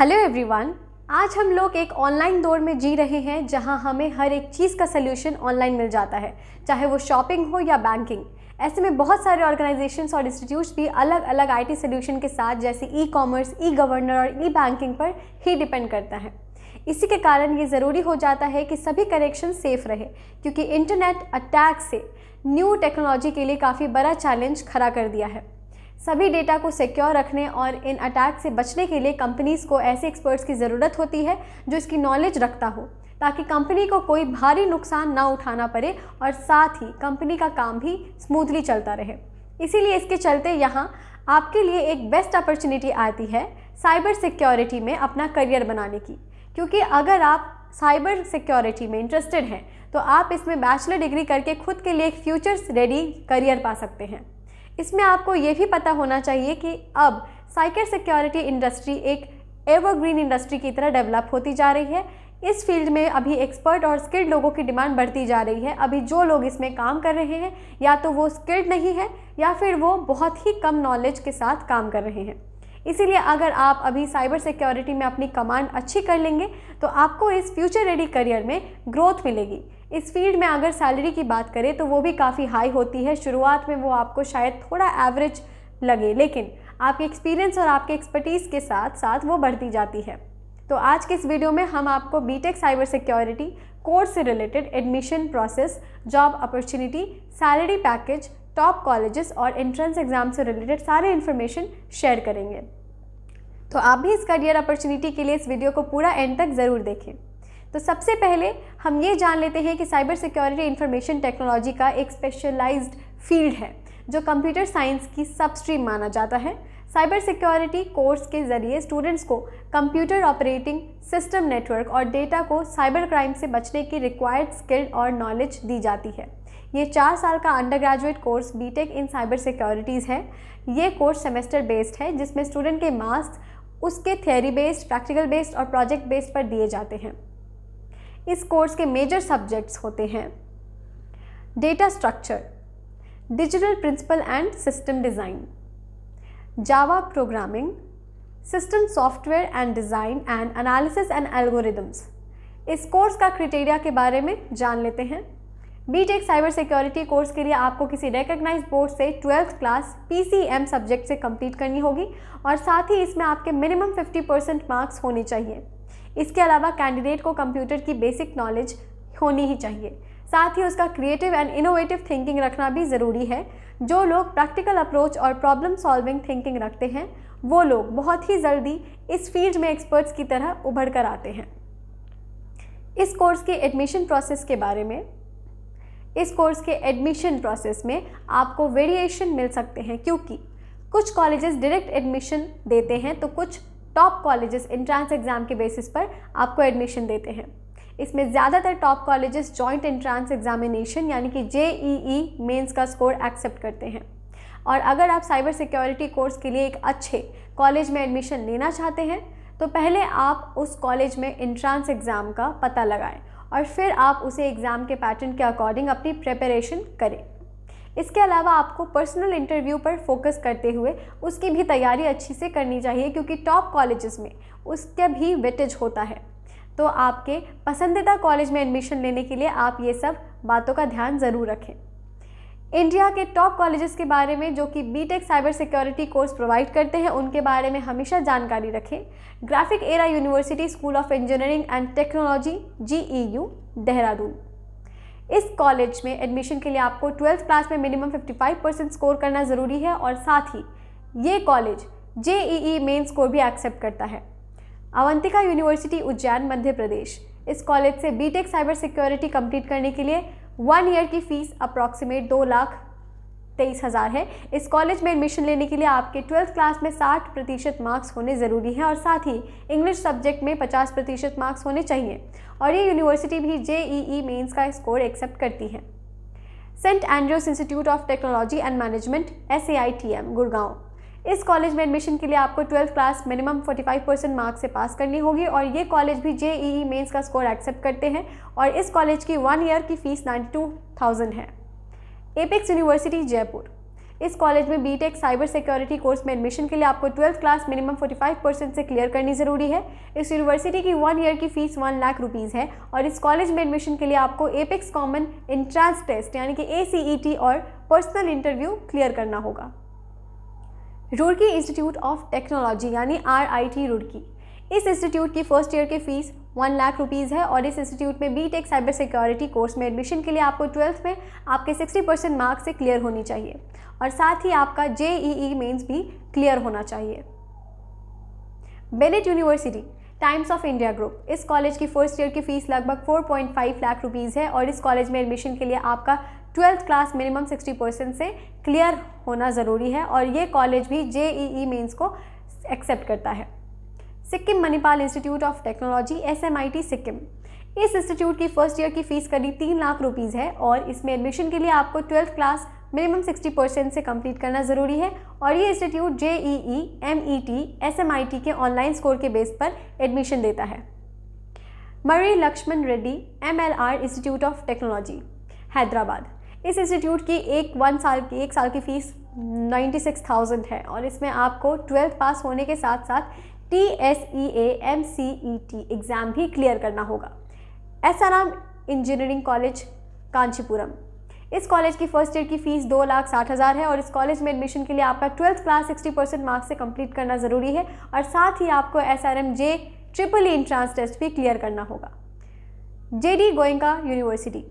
Hello everyone. आज हम लोग एक ऑनलाइन दौर में जी रहे हैं जहां हमें हर एक चीज़ का सलूशन ऑनलाइन मिल जाता है, चाहे वो शॉपिंग हो या बैंकिंग। ऐसे में बहुत सारे ऑर्गेनाइजेशंस और इंस्टीट्यूट्स भी अलग अलग आईटी सॉल्यूशन के साथ जैसे ई कॉमर्स, ई गवर्नर और ई बैंकिंग पर ही डिपेंड करता है। इसी के कारण ये ज़रूरी हो जाता है कि सभी कनेक्शन सेफ रहे, क्योंकि इंटरनेट अटैक से न्यू टेक्नोलॉजी के लिए काफ़ी बड़ा चैलेंज खड़ा कर दिया है। सभी डेटा को सिक्योर रखने और इन अटैक से बचने के लिए कंपनीज़ को ऐसे एक्सपर्ट्स की ज़रूरत होती है जो इसकी नॉलेज रखता हो, ताकि कंपनी को कोई भारी नुकसान ना उठाना पड़े और साथ ही कंपनी का काम भी स्मूथली चलता रहे। इसीलिए इसके चलते यहाँ आपके लिए एक बेस्ट अपॉर्चुनिटी आती है साइबर सिक्योरिटी में अपना करियर बनाने की। क्योंकि अगर आप साइबर सिक्योरिटी में इंटरेस्टेड हैं तो आप इसमें बैचलर डिग्री करके खुद के लिए एक फ्यूचर रेडी करियर पा सकते हैं। इसमें आपको ये भी पता होना चाहिए कि अब साइबर सिक्योरिटी इंडस्ट्री एक एवरग्रीन इंडस्ट्री की तरह डेवलप होती जा रही है। इस फील्ड में अभी एक्सपर्ट और स्किल्ड लोगों की डिमांड बढ़ती जा रही है। अभी जो लोग इसमें काम कर रहे हैं या तो वो स्किल्ड नहीं है या फिर वो बहुत ही कम नॉलेज के साथ काम कर रहे हैं। इसीलिए अगर आप अभी साइबर सिक्योरिटी में अपनी कमांड अच्छी कर लेंगे तो आपको इस फ्यूचर रेडी करियर में ग्रोथ मिलेगी। इस फील्ड में अगर सैलरी की बात करें तो वो भी काफ़ी हाई होती है। शुरुआत में वो आपको शायद थोड़ा एवरेज लगे, लेकिन आपके एक्सपीरियंस और आपके एक्सपर्टीज़ के साथ साथ वो बढ़ती जाती है। तो आज के इस वीडियो में हम आपको बीटेक साइबर सिक्योरिटी कोर्स से related admission process, job opportunity, salary package, top colleges और एंट्रेंस एग्जाम से रिलेटेड सारे इन्फॉर्मेशन शेयर करेंगे। तो आप भी इस करियर अपॉर्चुनिटी के लिए इस वीडियो को पूरा एंड तक ज़रूर देखें। तो सबसे पहले हम ये जान लेते हैं कि साइबर सिक्योरिटी इंफॉर्मेशन टेक्नोलॉजी का एक स्पेशलाइज्ड फील्ड है जो कंप्यूटर साइंस की सब स्ट्रीम माना जाता है। साइबर सिक्योरिटी कोर्स के ज़रिए स्टूडेंट्स को कंप्यूटर ऑपरेटिंग सिस्टम, नेटवर्क और डेटा को साइबर क्राइम से बचने की रिक्वायर्ड स्किल और नॉलेज दी जाती है। ये 4 साल का अंडर ग्रेजुएट कोर्स बीटेक इन साइबर सिक्योरिटीज़ है। ये कोर्स सेमेस्टर बेस्ड है जिसमें स्टूडेंट के मार्क्स उसके थियरी बेस्ड, प्रैक्टिकल बेस्ड और प्रोजेक्ट बेस्ड पर दिए जाते हैं। इस कोर्स के मेजर सब्जेक्ट्स होते हैं data structure, digital principle and system design, Java programming, system software and design and analysis and algorithms. इस कोर्स का क्राइटेरिया के बारे में जान लेते हैं। बीटेक साइबर सिक्योरिटी कोर्स के लिए आपको किसी रिकग्नाइज्ड बोर्ड से 12th क्लास PCM सब्जेक्ट से कंप्लीट करनी होगी और साथ ही इसमें आपके मिनिमम 50% मार्क्स होने चाहिए। इसके अलावा कैंडिडेट को कंप्यूटर की बेसिक नॉलेज होनी ही चाहिए। साथ ही उसका क्रिएटिव एंड इनोवेटिव थिंकिंग रखना भी ज़रूरी है। जो लोग प्रैक्टिकल अप्रोच और प्रॉब्लम सॉल्विंग थिंकिंग रखते हैं वो लोग बहुत ही जल्दी इस फील्ड में एक्सपर्ट्स की तरह उभर कर आते हैं। इस कोर्स के एडमिशन प्रोसेस के बारे में, इस कोर्स के एडमिशन प्रोसेस में आपको वेरिएशन मिल सकते हैं, क्योंकि कुछ कॉलेजेस डायरेक्ट एडमिशन देते हैं तो कुछ टॉप कॉलेजेस एंट्रेंस एग्ज़ाम के बेसिस पर आपको एडमिशन देते हैं। इसमें ज़्यादातर top colleges joint entrance examination यानी कि JEE मेंस का स्कोर एक्सेप्ट करते हैं। और अगर आप साइबर सिक्योरिटी कोर्स के लिए एक अच्छे कॉलेज में एडमिशन लेना चाहते हैं तो पहले आप उस कॉलेज में एंट्रेंस एग्ज़ाम का पता लगाएं और फिर आप उसे एग्ज़ाम के पैटर्न के अकॉर्डिंग अपनी प्रिपरेशन करें। इसके अलावा आपको पर्सनल इंटरव्यू पर फोकस करते हुए उसकी भी तैयारी अच्छी से करनी चाहिए, क्योंकि टॉप कॉलेजेस में उसका भी वेटेज होता है। तो आपके पसंदीदा कॉलेज में एडमिशन लेने के लिए आप ये सब बातों का ध्यान ज़रूर रखें। इंडिया के टॉप कॉलेजेस के बारे में जो कि BTech cyber security course provide करते हैं उनके बारे में हमेशा जानकारी रखें। Graphic Era University School of Engineering and Technology GEU Dehradun. इस कॉलेज में एडमिशन के लिए आपको 12th क्लास में मिनिमम 55% स्कोर करना ज़रूरी है और साथ ही ये कॉलेज JEE मेन स्कोर भी एक्सेप्ट करता है। अवंतिका यूनिवर्सिटी उज्जैन मध्य प्रदेश। इस कॉलेज से बीटेक साइबर सिक्योरिटी कंप्लीट करने के लिए 1 ईयर की फ़ीस अप्रॉक्सीमेट 2,23,000 है। इस कॉलेज में एडमिशन लेने के लिए आपके 12th क्लास में 60% मार्क्स होने ज़रूरी हैं और साथ ही इंग्लिश सब्जेक्ट में 50% मार्क्स होने चाहिए। और ये यूनिवर्सिटी भी JEE मेंस का स्कोर एक्सेप्ट करती है। Saint Andrews Institute of Technology and Management SAITM Gurgaon. इस कॉलेज में एडमिशन के लिए आपको 12th क्लास मिनिमम 45% मार्क्स से पास करनी होगी और ये कॉलेज भी JEE मेंस का स्कोर एक्सेप्ट करते हैं और इस कॉलेज की 1 ईयर की फ़ीस 92,000 है। Apex university Jaipur. इस कॉलेज में बीटेक साइबर सिक्योरिटी कोर्स में एडमिशन के लिए आपको 12th क्लास मिनिमम 45% से क्लियर करनी ज़रूरी है। इस यूनिवर्सिटी की 1 ईयर की फ़ीस 1 लाख रुपीज़ है और इस कॉलेज में एडमिशन के लिए आपको एपेक्स कॉमन एंट्रेंस टेस्ट यानी कि ACET और पर्सनल इंटरव्यू क्लियर करना होगा। रुड़की इंस्टीट्यूट ऑफ टेक्नोलॉजी यानी RIT रुड़की, इस इंस्टीट्यूट की फर्स्ट ईयर की फ़ीस 1 लाख रुपीज़ है और इस इंस्टीट्यूट में बीटेक साइबर सिक्योरिटी कोर्स में एडमिशन के लिए आपको 12th में आपके 60% मार्क्स से क्लियर होनी चाहिए और साथ ही आपका JEE मेंस भी क्लियर होना चाहिए। Bennett university times of India group, इस कॉलेज की फर्स्ट ईयर की फ़ीस लगभग 4.5 लाख रुपीज़ है और इस कॉलेज में एडमिशन के लिए आपका 12th क्लास मिनिमम 60% से क्लियर होना ज़रूरी है और ये कॉलेज भी JEE मेंस को एक्सेप्ट करता है। Sikkim Manipal institute of technology SMIT Sikkim, इस इंस्टीट्यूट की फर्स्ट ईयर की फ़ीस करीब 3 लाख रुपीज़ है और इसमें एडमिशन के लिए आपको 12th क्लास मिनिमम 60% से कंप्लीट करना ज़रूरी है और ये इंस्टीट्यूट JEE, MET, SMIT के ऑनलाइन स्कोर के बेस पर एडमिशन देता है। Marri Laxman Reddy MLR Institute of Technology Hyderabad, इस इंस्टीट्यूट की एक साल की फ़ीस 96,000 है और इसमें आपको 12th पास होने के साथ साथ TSEA-MCET एग्ज़ाम भी क्लियर करना होगा। SRM इंजीनियरिंग कॉलेज कांचीपुरम, इस कॉलेज की फर्स्ट ईयर की फ़ीस 2,60,000 है और इस कॉलेज में एडमिशन के लिए आपका 12th क्लास 60% मार्क्स से कंप्लीट करना ज़रूरी है और साथ ही आपको SRM JEE एंट्रेंस टेस्ट भी क्लियर करना होगा। JD Goenka university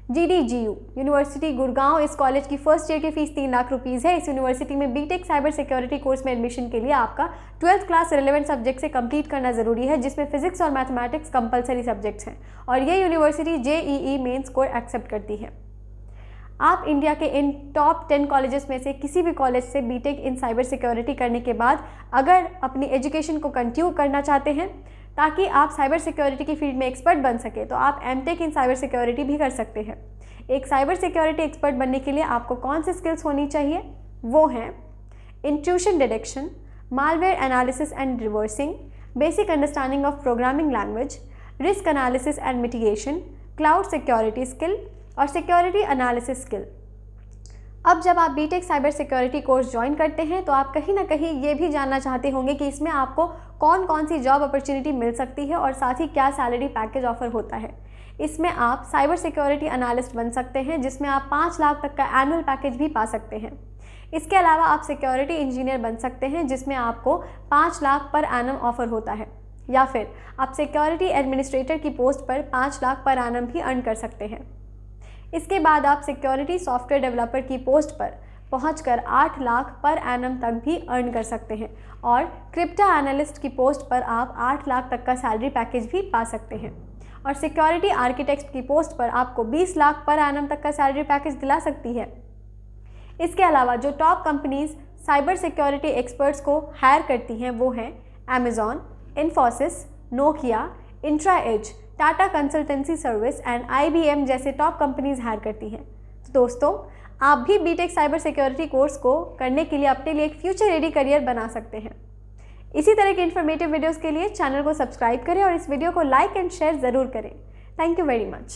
GDGU university Gurgaon, इस कॉलेज की फर्स्ट ईयर की फ़ीस 3 लाख रुपीज़ है। इस यूनिवर्सिटी में बीटेक साइबर सिक्योरिटी कोर्स में एडमिशन के लिए आपका 12th क्लास रिलेवेंट सब्जेक्ट से कंप्लीट करना ज़रूरी है जिसमें फिजिक्स और मैथमेटिक्स कंपलसरी सब्जेक्ट्स हैं और ये university JEE main score accept करती है। आप इंडिया के इन टॉप 10 कॉलेजेस में से किसी भी कॉलेज से बीटेक इन साइबर सिक्योरिटी करने के बाद अगर अपनी एजुकेशन को कंटिन्यू करना चाहते हैं ताकि आप साइबर सिक्योरिटी की फील्ड में एक्सपर्ट बन सके तो आप MTech इन साइबर सिक्योरिटी भी कर सकते हैं। एक साइबर सिक्योरिटी एक्सपर्ट बनने के लिए आपको कौन सी स्किल्स होनी चाहिए? वो हैं intrusion detection, malware analysis and reversing, basic understanding of programming language, risk analysis and mitigation, cloud security skill और सिक्योरिटी एनालिसिस स्किल। अब जब आप BTech cyber security course join करते हैं तो आप कहीं ना कहीं ये भी जानना चाहते होंगे कि इसमें आपको कौन कौन सी जॉब अपॉर्चुनिटी मिल सकती है और साथ ही क्या सैलरी पैकेज ऑफर होता है। इसमें आप साइबर सिक्योरिटी एनालिस्ट बन सकते हैं जिसमें आप 5 लाख तक का एनुअल पैकेज भी पा सकते हैं। इसके अलावा आप सिक्योरिटी इंजीनियर बन सकते हैं जिसमें आपको 5 लाख पर एनम ऑफर होता है या फिर आप सिक्योरिटी एडमिनिस्ट्रेटर की पोस्ट पर 5 लाख पर एनम भी अर्न कर सकते हैं। इसके बाद आप सिक्योरिटी सॉफ्टवेयर डेवलपर की पोस्ट पर पहुंचकर 8 लाख पर एनम तक भी अर्न कर सकते हैं और क्रिप्टो एनालिस्ट की पोस्ट पर आप 8 लाख तक का सैलरी पैकेज भी पा सकते हैं और सिक्योरिटी आर्किटेक्ट की पोस्ट पर आपको 20 लाख पर एनम तक का सैलरी पैकेज दिला सकती है। इसके अलावा जो top companies cyber security experts को हायर करती हैं वो हैं अमेज़ॉन, इन्फोसिस, नोकिया, इंट्राएज, Tata consultancy service and IBM जैसे टॉप कंपनीज हायर करती हैं। तो दोस्तों, आप भी बीटेक साइबर सिक्योरिटी कोर्स को करने के लिए अपने लिए एक फ्यूचर रेडी करियर बना सकते हैं। इसी तरह के इन्फॉर्मेटिव वीडियोस के लिए चैनल को सब्सक्राइब करें और इस वीडियो को लाइक एंड शेयर ज़रूर करें। Thank you very much.